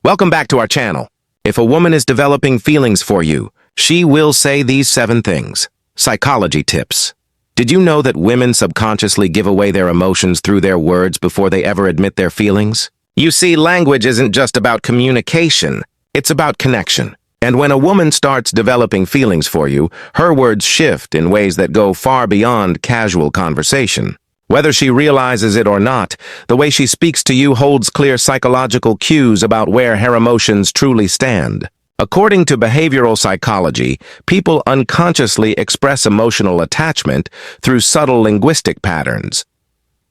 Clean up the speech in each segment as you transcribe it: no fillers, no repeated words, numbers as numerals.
Welcome back to our channel. If a woman is developing feelings for you, she will say these 7 things. Psychology tips. Did you know that women subconsciously give away their emotions through their words before they ever admit their feelings? You see, language isn't just about communication, it's about connection. And when a woman starts developing feelings for you, her words shift in ways that go far beyond casual conversation. Whether she realizes it or not, the way she speaks to you holds clear psychological cues about where her emotions truly stand. According to behavioral psychology, people unconsciously express emotional attachment through subtle linguistic patterns.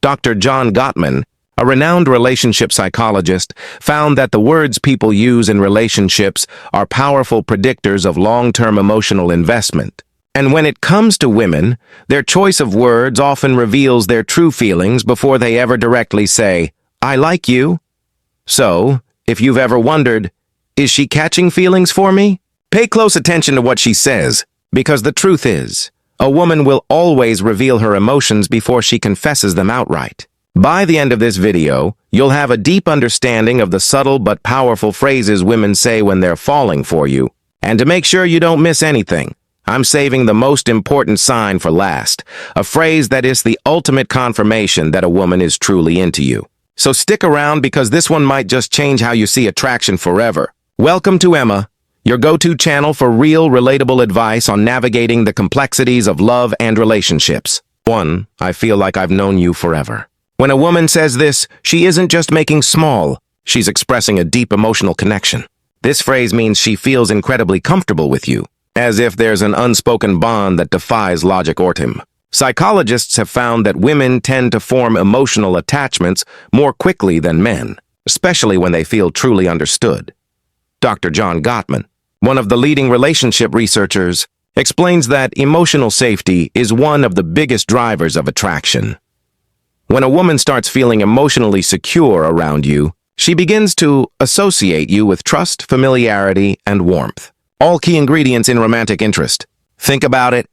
Dr. John Gottman, a renowned relationship psychologist, found that the words people use in relationships are powerful predictors of long-term emotional investment. And when it comes to women, their choice of words often reveals their true feelings before they ever directly say, "I like you." So, if you've ever wondered, is she catching feelings for me? Pay close attention to what she says, because the truth is, a woman will always reveal her emotions before she confesses them outright. By the end of this video, you'll have a deep understanding of the subtle but powerful phrases women say when they're falling for you. And to make sure you don't miss anything, I'm saving the most important sign for last, a phrase that is the ultimate confirmation that a woman is truly into you. So stick around because this one might just change how you see attraction forever. Welcome to Emma, your go-to channel for real, relatable advice on navigating the complexities of love and relationships. 1. I feel like I've known you forever. When a woman says this, she isn't just making small, she's expressing a deep emotional connection. This phrase means she feels incredibly comfortable with you, as if there's an unspoken bond that defies logic or time. Psychologists have found that women tend to form emotional attachments more quickly than men, especially when they feel truly understood. Dr. John Gottman, one of the leading relationship researchers, explains that emotional safety is one of the biggest drivers of attraction. When a woman starts feeling emotionally secure around you, she begins to associate you with trust, familiarity, and warmth. All key ingredients in romantic interest. Think about it.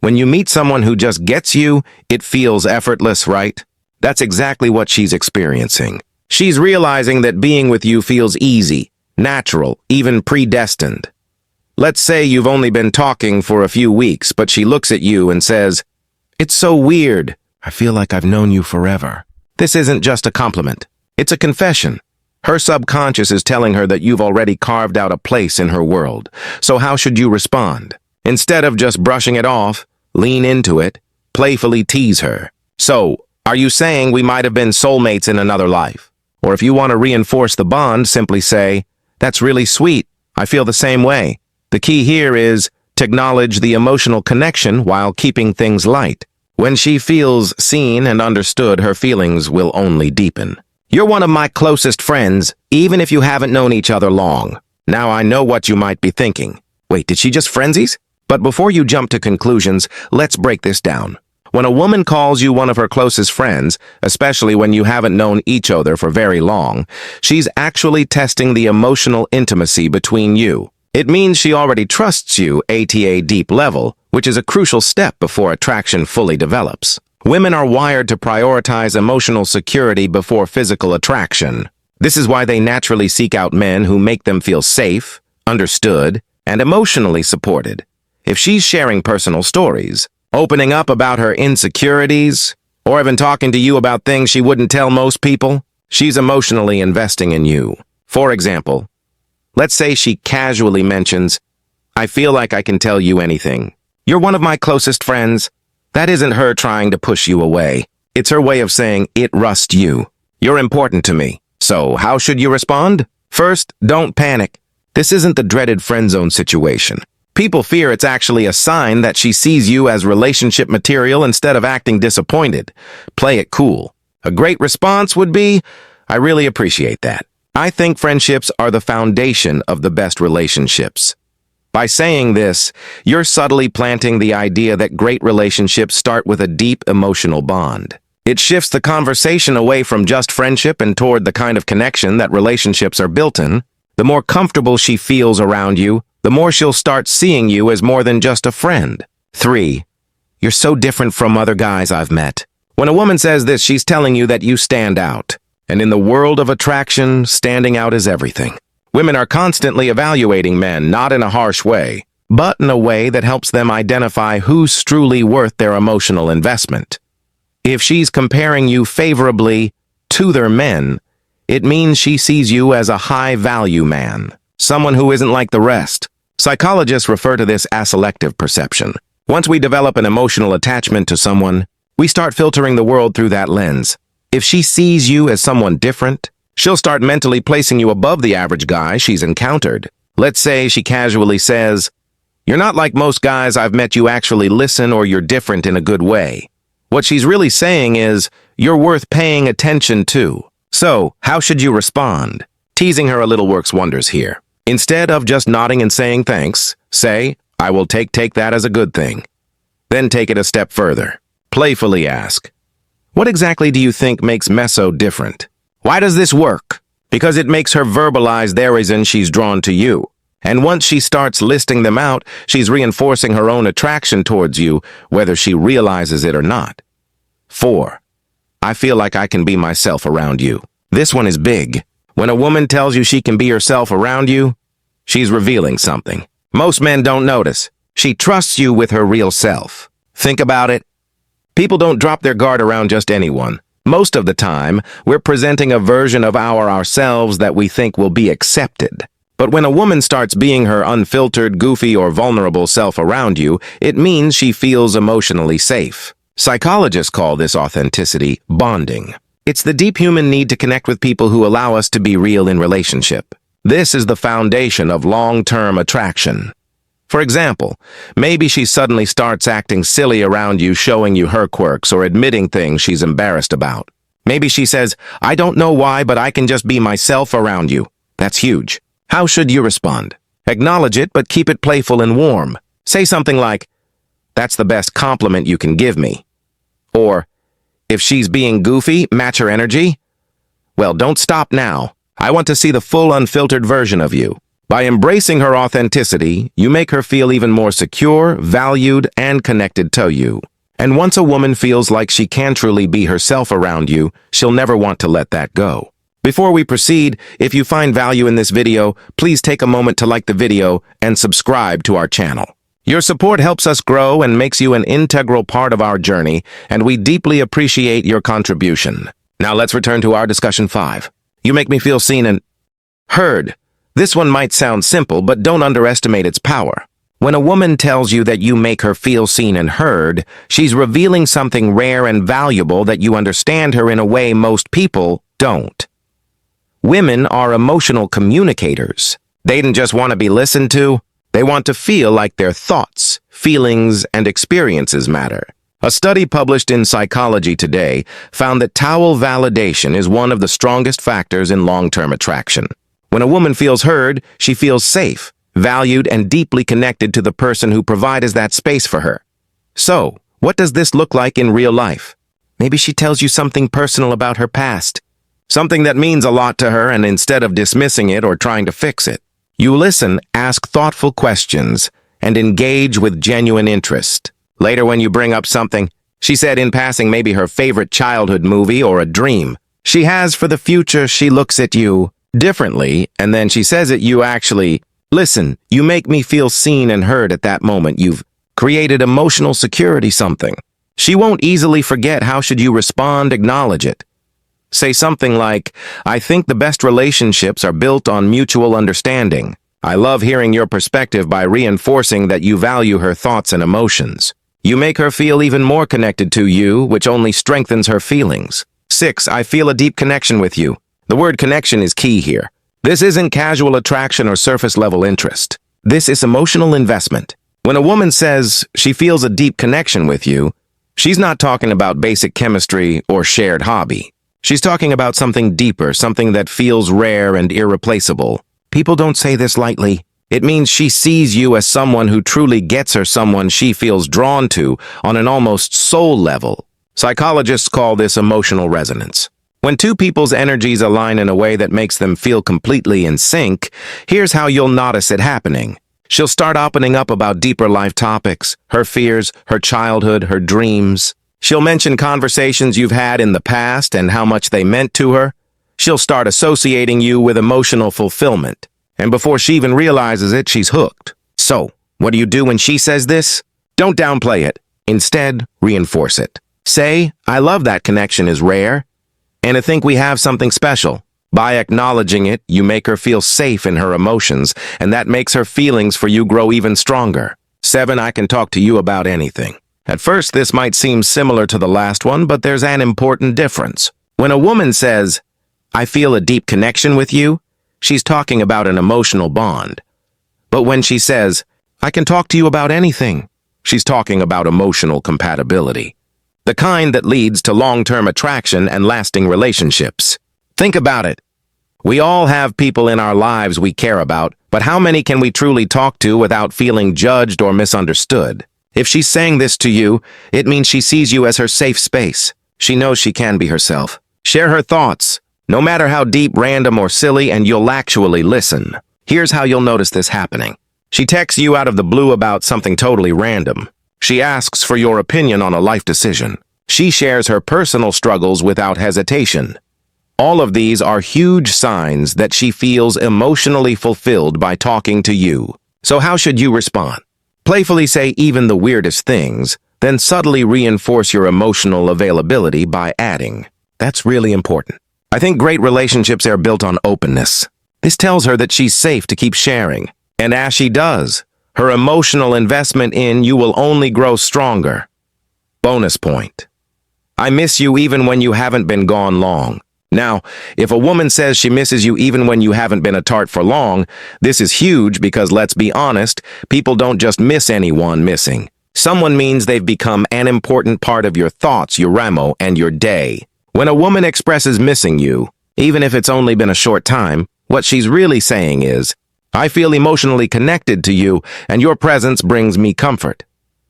When you meet someone who just gets you, it feels effortless, right? That's exactly what she's experiencing. She's realizing that being with you feels easy, natural, even predestined. Let's say you've only been talking for a few weeks, but she looks at you and says, "It's so weird. I feel like I've known you forever." This isn't just a compliment. It's a confession. Her subconscious is telling her that you've already carved out a place in her world. So how should you respond? Instead of just brushing it off, lean into it, playfully tease her. "So, are you saying we might have been soulmates in another life?" Or if you want to reinforce the bond, simply say, "That's really sweet. I feel the same way." The key here is to acknowledge the emotional connection while keeping things light. When she feels seen and understood, her feelings will only deepen. "You're one of my closest friends, even if you haven't known each other long." Now I know what you might be thinking. Wait, did she just frenzies? But before you jump to conclusions, let's break this down. When a woman calls you one of her closest friends, especially when you haven't known each other for very long, she's actually testing the emotional intimacy between you. It means she already trusts you, aka deep level, which is a crucial step before attraction fully develops. Women are wired to prioritize emotional security before physical attraction. This is why they naturally seek out men who make them feel safe, understood, and emotionally supported. If she's sharing personal stories, opening up about her insecurities, or even talking to you about things she wouldn't tell most people, she's emotionally investing in you. For example, let's say she casually mentions, "I feel like I can tell you anything. You're one of my closest friends." That isn't her trying to push you away. It's her way of saying, "It trusts you. You're important to me." So, how should you respond? First, don't panic. This isn't the dreaded friend zone situation. People fear it's actually a sign that she sees you as relationship material instead of acting disappointed. Play it cool. A great response would be, "I really appreciate that. I think friendships are the foundation of the best relationships." By saying this, you're subtly planting the idea that great relationships start with a deep emotional bond. It shifts the conversation away from just friendship and toward the kind of connection that relationships are built in. The more comfortable she feels around you, the more she'll start seeing you as more than just a friend. 3. You're so different from other guys I've met. When a woman says this, she's telling you that you stand out. And in the world of attraction, standing out is everything. Women are constantly evaluating men, not in a harsh way, but in a way that helps them identify who's truly worth their emotional investment. If she's comparing you favorably to their men, it means she sees you as a high-value man, someone who isn't like the rest. Psychologists refer to this as selective perception. Once we develop an emotional attachment to someone, we start filtering the world through that lens. If she sees you as someone different, she'll start mentally placing you above the average guy she's encountered. Let's say she casually says, "You're not like most guys I've met, you actually listen, or you're different in a good way." What she's really saying is, you're worth paying attention to. So, how should you respond? Teasing her a little works wonders here. Instead of just nodding and saying thanks, say, "I will take that as a good thing." Then take it a step further. Playfully ask, "What exactly do you think makes Meso different? Why does this work?" Because it makes her verbalize their reason she's drawn to you. And once she starts listing them out, she's reinforcing her own attraction towards you, whether she realizes it or not. 4. I feel like I can be myself around you. This one is big. When a woman tells you she can be herself around you, she's revealing something. Most men don't notice. She trusts you with her real self. Think about it. People don't drop their guard around just anyone. Most of the time, we're presenting a version of ourselves that we think will be accepted. But when a woman starts being her unfiltered, goofy, or vulnerable self around you, it means she feels emotionally safe. Psychologists call this authenticity bonding. It's the deep human need to connect with people who allow us to be real in relationship. This is the foundation of long-term attraction. For example, maybe she suddenly starts acting silly around you, showing you her quirks or admitting things she's embarrassed about. Maybe she says, "I don't know why, but I can just be myself around you." That's huge. How should you respond? Acknowledge it, but keep it playful and warm. Say something like, "That's the best compliment you can give me." Or, if she's being goofy, match her energy. "Well, don't stop now. I want to see the full unfiltered version of you." By embracing her authenticity, you make her feel even more secure, valued, and connected to you. And once a woman feels like she can truly be herself around you, she'll never want to let that go. Before we proceed, if you find value in this video, please take a moment to like the video and subscribe to our channel. Your support helps us grow and makes you an integral part of our journey, and we deeply appreciate your contribution. Now let's return to our discussion 5. You make me feel seen and heard. This one might sound simple, but don't underestimate its power. When a woman tells you that you make her feel seen and heard, she's revealing something rare and valuable, that you understand her in a way most people don't. Women are emotional communicators. They don't just want to be listened to. They want to feel like their thoughts, feelings, and experiences matter. A study published in Psychology Today found that towel validation is one of the strongest factors in long-term attraction. When a woman feels heard, she feels safe, valued, and deeply connected to the person who provides that space for her. So, what does this look like in real life? Maybe she tells you something personal about her past, something that means a lot to her, and instead of dismissing it or trying to fix it, you listen, ask thoughtful questions, and engage with genuine interest. Later, when you bring up something she said in passing, maybe her favorite childhood movie or a dream she has for the future, she looks at you differently, and then she says it, you actually listen. You make me feel seen and heard. At that moment, you've created emotional security, something she won't easily forget. How should you respond? Acknowledge it. Say something like, "I think the best relationships are built on mutual understanding. I love hearing your perspective," by reinforcing that you value her thoughts and emotions. You make her feel even more connected to you, which only strengthens her feelings. 6. I feel a deep connection with you. The word connection is key here. This isn't casual attraction or surface-level interest. This is emotional investment. When a woman says she feels a deep connection with you, she's not talking about basic chemistry or shared hobby. She's talking about something deeper, something that feels rare and irreplaceable. People don't say this lightly. It means she sees you as someone who truly gets her, someone she feels drawn to on an almost soul level. Psychologists call this emotional resonance. When two people's energies align in a way that makes them feel completely in sync, here's how you'll notice it happening. She'll start opening up about deeper life topics, her fears, her childhood, her dreams. She'll mention conversations you've had in the past and how much they meant to her. She'll start associating you with emotional fulfillment. And before she even realizes it, she's hooked. So, what do you do when she says this? Don't downplay it. Instead, reinforce it. Say, I love that connection is rare, and I think we have something special. By acknowledging it, you make her feel safe in her emotions, and that makes her feelings for you grow even stronger. 7. I can talk to you about anything. At first, this might seem similar to the last one, but there's an important difference. When a woman says, I feel a deep connection with you, she's talking about an emotional bond. But when she says, I can talk to you about anything, she's talking about emotional compatibility. The kind that leads to long-term attraction and lasting relationships. Think about it. We all have people in our lives we care about, but how many can we truly talk to without feeling judged or misunderstood? If she's saying this to you, it means she sees you as her safe space. She knows she can be herself. Share her thoughts, no matter how deep, random, or silly, and you'll actually listen. Here's how you'll notice this happening. She texts you out of the blue about something totally random. She asks for your opinion on a life decision. She shares her personal struggles without hesitation. All of these are huge signs that she feels emotionally fulfilled by talking to you. So how should you respond? Playfully say even the weirdest things, then subtly reinforce your emotional availability by adding, that's really important. I think great relationships are built on openness. This tells her that she's safe to keep sharing. And as she does, her emotional investment in you will only grow stronger. Bonus point. I miss you even when you haven't been gone long. Now, if a woman says she misses you even when you haven't been apart for long, this is huge because, let's be honest, people don't just miss anyone missing. Someone means they've become an important part of your thoughts, your ramo, and your day. When a woman expresses missing you, even if it's only been a short time, what she's really saying is, I feel emotionally connected to you, and your presence brings me comfort.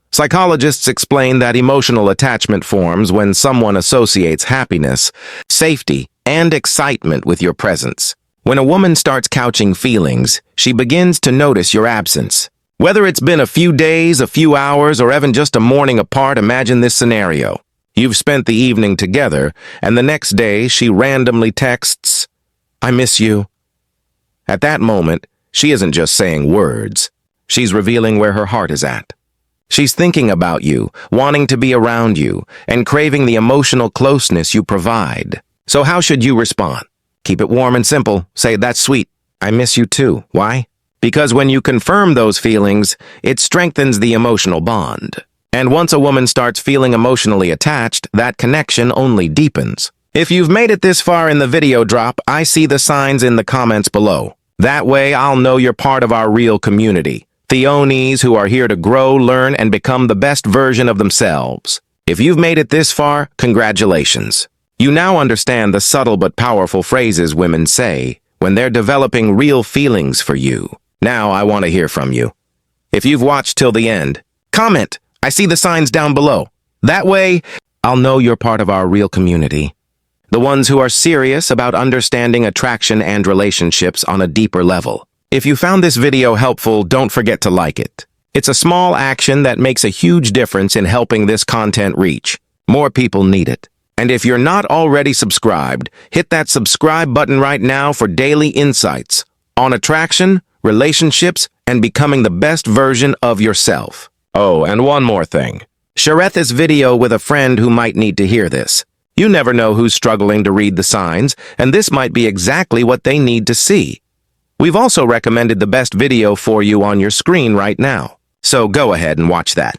Psychologists explain that emotional attachment forms when someone associates happiness, safety, and excitement with your presence. When a woman starts couching feelings, she begins to notice your absence. Whether it's been a few days, a few hours, or even just a morning apart, imagine this scenario. You've spent the evening together, and the next day she randomly texts, I miss you. At that moment, she isn't just saying words. She's revealing where her heart is at. She's thinking about you, wanting to be around you, and craving the emotional closeness you provide. So how should you respond? Keep it warm and simple. Say, that's sweet. I miss you too. Why? Because when you confirm those feelings, it strengthens the emotional bond. And once a woman starts feeling emotionally attached, that connection only deepens. If you've made it this far in the video drop, I see the signs in the comments below. That way, I'll know you're part of our real community. Theonies who are here to grow, learn, and become the best version of themselves. If you've made it this far, congratulations. You now understand the subtle but powerful phrases women say when they're developing real feelings for you. Now I want to hear from you. If you've watched till the end, comment. I see the signs down below. That way, I'll know you're part of our real community. The ones who are serious about understanding attraction and relationships on a deeper level. If you found this video helpful, don't forget to like it. It's a small action that makes a huge difference in helping this content reach. More people need it. And if you're not already subscribed, hit that subscribe button right now for daily insights on attraction, relationships, and becoming the best version of yourself. Oh, and one more thing. Share this video with a friend who might need to hear this. You never know who's struggling to read the signs, and this might be exactly what they need to see. We've also recommended the best video for you on your screen right now, so go ahead and watch that.